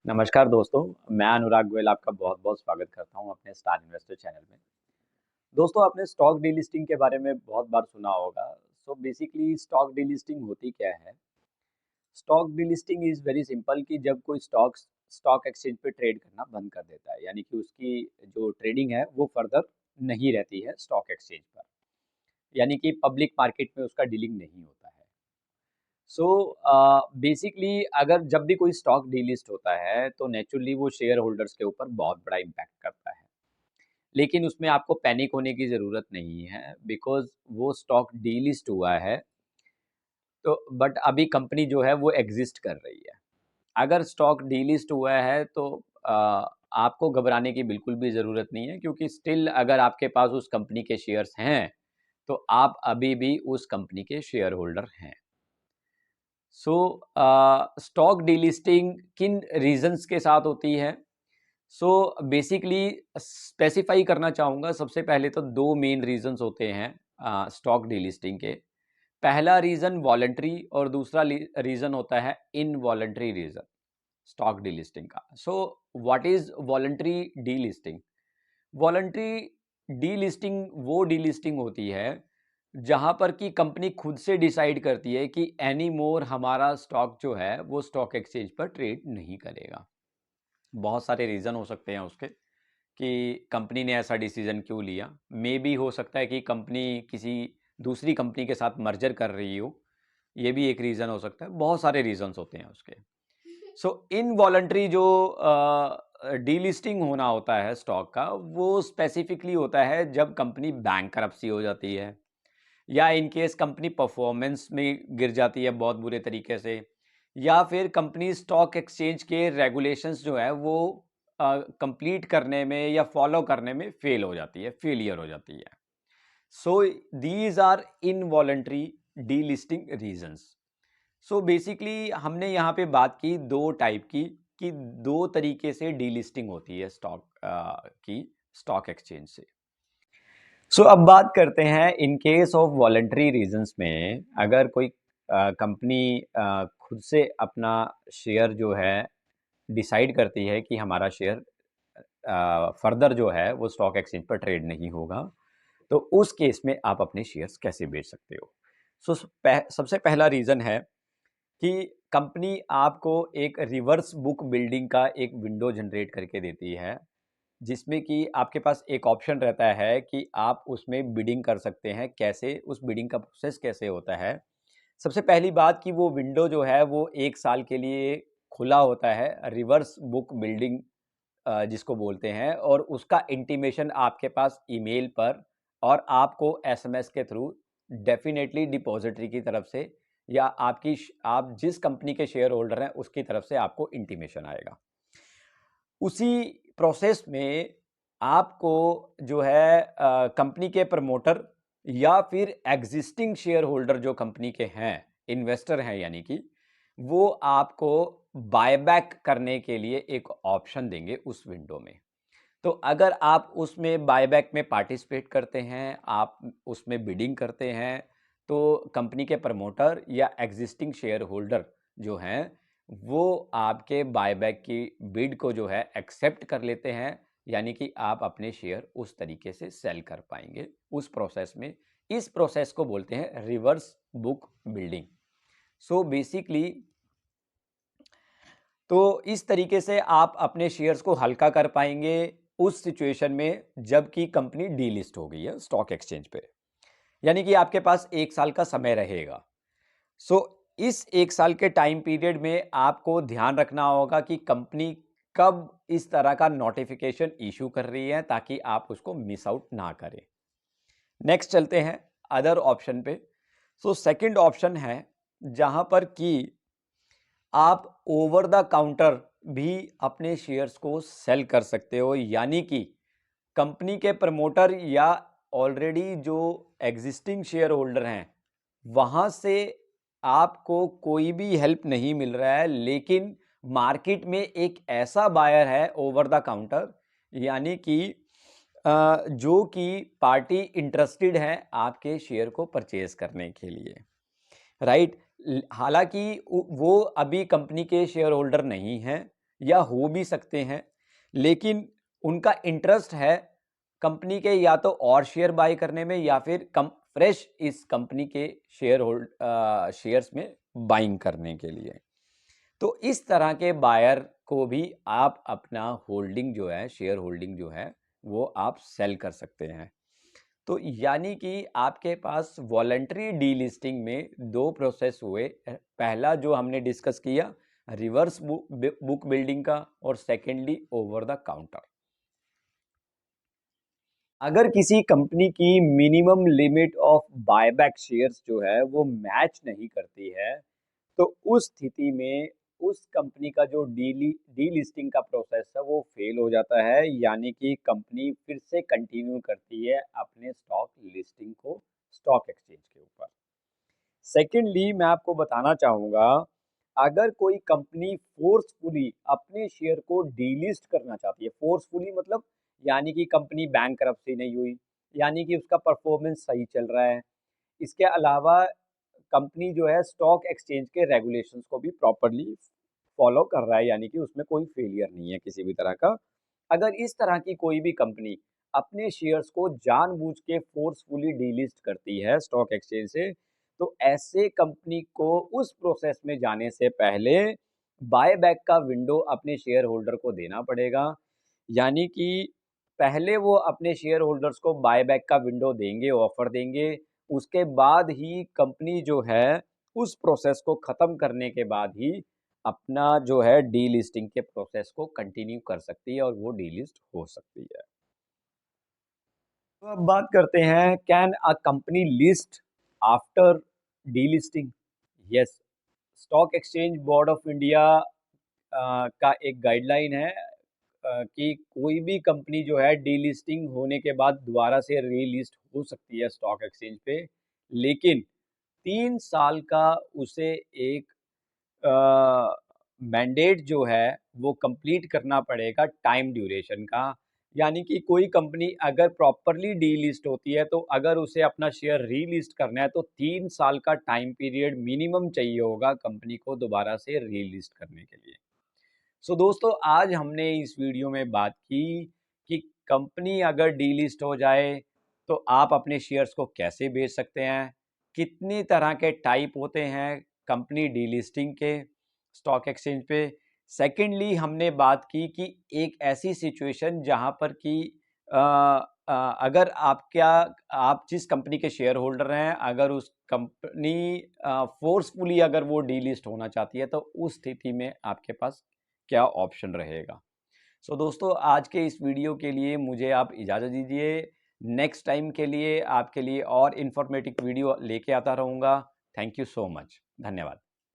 नमस्कार दोस्तों, मैं अनुराग गोयल आपका बहुत-बहुत स्वागत करता हूं अपने स्टार इन्वेस्टर चैनल में। दोस्तों, आपने स्टॉक डीलिस्टिंग के बारे में बहुत बार सुना होगा। सो बेसिकली स्टॉक डीलिस्टिंग होती क्या है? Stock delisting is very simple कि जब कोई स्टॉक एक्सचेंज पे ट्रेड करना बंद कर देता है, यानी कि उसकी जो ट्रेडिंग है वो फर्दर नहीं रहती है स्टॉक एक्सचेंज पर, यानी कि पब्लिक मार्केट में उसका डीलिंग नहीं होता है। सो बेसिकली अगर जब भी कोई स्टॉक डीलिस्ट होता है तो नेचुरली वो शेयर होल्डर्स के ऊपर बहुत बड़ा इम्पैक्ट करता है। लेकिन उसमें आपको पैनिक होने की ज़रूरत नहीं है बिकॉज़ वो स्टॉक डीलिस्ट हुआ है तो बट अभी कंपनी जो है वो एग्ज़िस्ट कर रही है। अगर स्टॉक डीलिस्ट हुआ है तो अ, आपको घबराने की बिल्कुल भी ज़रूरत नहीं है क्योंकि स्टिल अगर आपके पास उस कंपनी के शेयर्स हैं, तो आप अभी भी उस कंपनी के शेयर होल्डर हैं। सो स्टॉक डीलिस्टिंग किन रीजंस के साथ होती है? सो बेसिकली स्पेसिफाई करना चाहूँगा, सबसे पहले तो दो मेन रीजंस होते हैं स्टॉक डीलिस्टिंग के। पहला रीजन वॉलंटरी और दूसरा रीजन होता है इनवॉलंटरी रीजन स्टॉक डीलिस्टिंग का। So what is voluntary delisting? Voluntary delisting वो डीलिस्टिंग होती है जहां पर कि कंपनी खुद से डिसाइड करती है कि एनी मोर हमारा स्टॉक जो है वो स्टॉक एक्सचेंज पर ट्रेड नहीं करेगा। बहुत सारे रीज़न हो सकते हैं उसके कि कंपनी ने ऐसा डिसीजन क्यों लिया। मे बी हो सकता है कि कंपनी किसी दूसरी कंपनी के साथ मर्जर कर रही हो, ये भी एक रीज़न हो सकता है। बहुत सारे रीजंस होते हैं उसके। सो इनवॉलंटरी जो डीलिस्टिंग होना होता है स्टॉक का, वो स्पेसिफिकली होता है जब कंपनी बैंकरप्सी हो जाती है या इन केस कंपनी परफॉर्मेंस में गिर जाती है बहुत बुरे तरीके से, या फिर कंपनी स्टॉक एक्सचेंज के रेगुलेशंस जो है वो कंप्लीट करने में या फॉलो करने में फेल हो जाती है, फेलियर हो जाती है। So these are involuntary delisting reasons. So basically हमने यहाँ पे बात की दो टाइप की, कि दो तरीके से डीलिस्टिंग होती है स्टॉक की स्टॉक एक्सचेंज से। सो अब बात करते हैं in case of voluntary reasons में, अगर कोई कंपनी खुद से अपना शेयर जो है डिसाइड करती है कि हमारा शेयर फर्दर जो है वो स्टॉक एक्सचेंज पर ट्रेड नहीं होगा, तो उस केस में आप अपने शेयर्स कैसे बेच सकते हो? सो सबसे पहला रीज़न है कि कंपनी आपको एक रिवर्स बुक बिल्डिंग का एक विंडो जनरेट करके देती है, जिसमें कि आपके पास एक ऑप्शन रहता है कि आप उसमें बिडिंग कर सकते हैं। कैसे? उस बिडिंग का प्रोसेस कैसे होता है? सबसे पहली बात कि वो विंडो जो है वो 1 साल के लिए खुला होता है, रिवर्स बुक बिल्डिंग जिसको बोलते हैं, और उसका इंटीमेशन आपके पास ईमेल पर और आपको एसएमएस के थ्रू डेफिनेटली डिपॉजिटरी की तरफ से या आप जिस कंपनी के शेयर होल्डर हैं उसकी तरफ से आपको इंटीमेशन आएगा। उसी प्रोसेस में आपको जो है कंपनी के प्रमोटर या फिर एग्जिस्टिंग शेयर होल्डर जो कंपनी के हैं, इन्वेस्टर हैं यानी कि, वो आपको बायबैक करने के लिए एक ऑप्शन देंगे उस विंडो में। तो अगर आप उसमें बायबैक में पार्टिसिपेट करते हैं, आप उसमें बिडिंग करते हैं, तो कंपनी के प्रमोटर या एग्जिस्टिंग शेयर होल्डर जो हैं, वो आपके बायबैक की बिड को जो है एक्सेप्ट कर लेते हैं, यानी कि आप अपने शेयर उस तरीके से सेल कर पाएंगे उस प्रोसेस में। इस प्रोसेस को बोलते हैं reverse book building. So basically तो इस तरीके से आप अपने शेयर्स को हल्का कर पाएंगे उस सिचुएशन में जबकि कंपनी डीलिस्ट हो गई है स्टॉक एक्सचेंज पे, यानी कि आपके पास 1 साल का समय रहेगा। सो इस 1 साल के टाइम पीरियड में आपको ध्यान रखना होगा कि कंपनी कब इस तरह का नोटिफिकेशन इशू कर रही है ताकि आप उसको मिस आउट ना करें। नेक्स्ट चलते हैं अदर ऑप्शन पे। सो सेकंड ऑप्शन है जहां पर कि आप ओवर द काउंटर भी अपने शेयर्स को सेल कर सकते हो, यानी कि कंपनी के प्रमोटर या ऑलरेडी जो एग्जिस्टिंग शेयर होल्डर हैं वहां से आपको कोई भी हेल्प नहीं मिल रहा है, लेकिन मार्केट में एक ऐसा बायर है ओवर द काउंटर, यानी कि जो कि पार्टी इंटरेस्टेड है आपके शेयर को परचेज करने के लिए, राइट? हालांकि वो अभी कंपनी के शेयर होल्डर नहीं हैं, या हो भी सकते हैं, लेकिन उनका इंटरेस्ट है कंपनी के या तो और शेयर बाय करने में या फिर फ्रेश इस कंपनी के शेयर्स में बाइंग करने के लिए। तो इस तरह के बायर को भी आप अपना होल्डिंग जो है, शेयर होल्डिंग जो है, वो आप सेल कर सकते हैं। तो यानी कि आपके पास वॉलंटरी डीलिस्टिंग में दो प्रोसेस हुए। पहला जो हमने डिस्कस किया रिवर्स बुक बिल्डिंग का, और सेकेंडली ओवर द काउंटर। अगर किसी कंपनी की minimum limit of buyback shares जो है वो मैच नहीं करती है, तो उस स्थिति में उस कंपनी का जो डीलिस्टिंग का प्रोसेस है वो फेल हो जाता है, यानी कि कंपनी फिर से कंटिन्यू करती है अपने स्टॉक लिस्टिंग को स्टॉक एक्सचेंज के ऊपर। सेकेंडली मैं आपको बताना चाहूंगा, अगर कोई कंपनी फोर्सफुली अपने शेयर को डीलिस्ट करना चाहती है, फोर्सफुली मतलब यानी कि कंपनी बैंकरप्सी नहीं हुई, यानी कि उसका परफॉर्मेंस सही चल रहा है, इसके अलावा कंपनी जो है स्टॉक एक्सचेंज के रेगुलेशंस को भी प्रॉपरली फॉलो कर रहा है, यानी कि उसमें कोई फेलियर नहीं है किसी भी तरह का। अगर इस तरह की कोई भी कंपनी अपने शेयर्स को जानबूझ के फोर्सफुली डीलिस्ट करती है स्टॉक एक्सचेंज से, तो ऐसे कंपनी को उस प्रोसेस में जाने से पहले बाय बैक का विंडो अपने शेयर होल्डर को देना पड़ेगा। यानी कि पहले वो अपने शेयर होल्डर्स को बाय बैक का विंडो देंगे, ऑफर देंगे। उसके बाद ही कंपनी जो है उस प्रोसेस को खत्म करने के बाद ही अपना जो है डीलिस्टिंग के प्रोसेस को कंटिन्यू कर सकती है और वो डीलिस्ट हो सकती है। तो अब बात करते हैं, can a company list after delisting? Yes, stock exchange board of India का एक गाइडलाइन है कि कोई भी कंपनी जो है डीलिस्टिंग होने के बाद दोबारा से रीलिस्ट हो सकती है स्टॉक एक्सचेंज पे, लेकिन 3 साल का उसे एक मैंडेट जो है वो कंप्लीट करना पड़ेगा टाइम ड्यूरेशन का। यानी कि कोई कंपनी अगर प्रॉपरली डीलिस्ट होती है, तो अगर उसे अपना शेयर रीलिस्ट करना है तो 3 साल का टाइम पीरियड मिनिमम चाहिए होगा कंपनी को दोबारा से रीलिस्ट करने के लिए। सो दोस्तों, आज हमने इस वीडियो में बात की कि कंपनी अगर डीलिस्ट हो जाए तो आप अपने शेयर्स को कैसे बेच सकते हैं, कितनी तरह के टाइप होते हैं कंपनी डीलिस्टिंग के स्टॉक एक्सचेंज पे। सेकेंडली हमने बात की कि एक ऐसी सिचुएशन जहां पर कि अगर आप जिस कंपनी के शेयर होल्डर हैं, अगर उस कंपनी फोर्सफुली अगर वो डीलिस्ट होना चाहती है, तो उस स्थिति में आपके पास क्या ऑप्शन रहेगा। सो दोस्तों, आज के इस वीडियो के लिए मुझे आप इजाज़त दीजिए। नेक्स्ट टाइम के लिए आपके लिए और इन्फॉर्मेटिव वीडियो लेके आता रहूँगा। Thank you so much. धन्यवाद।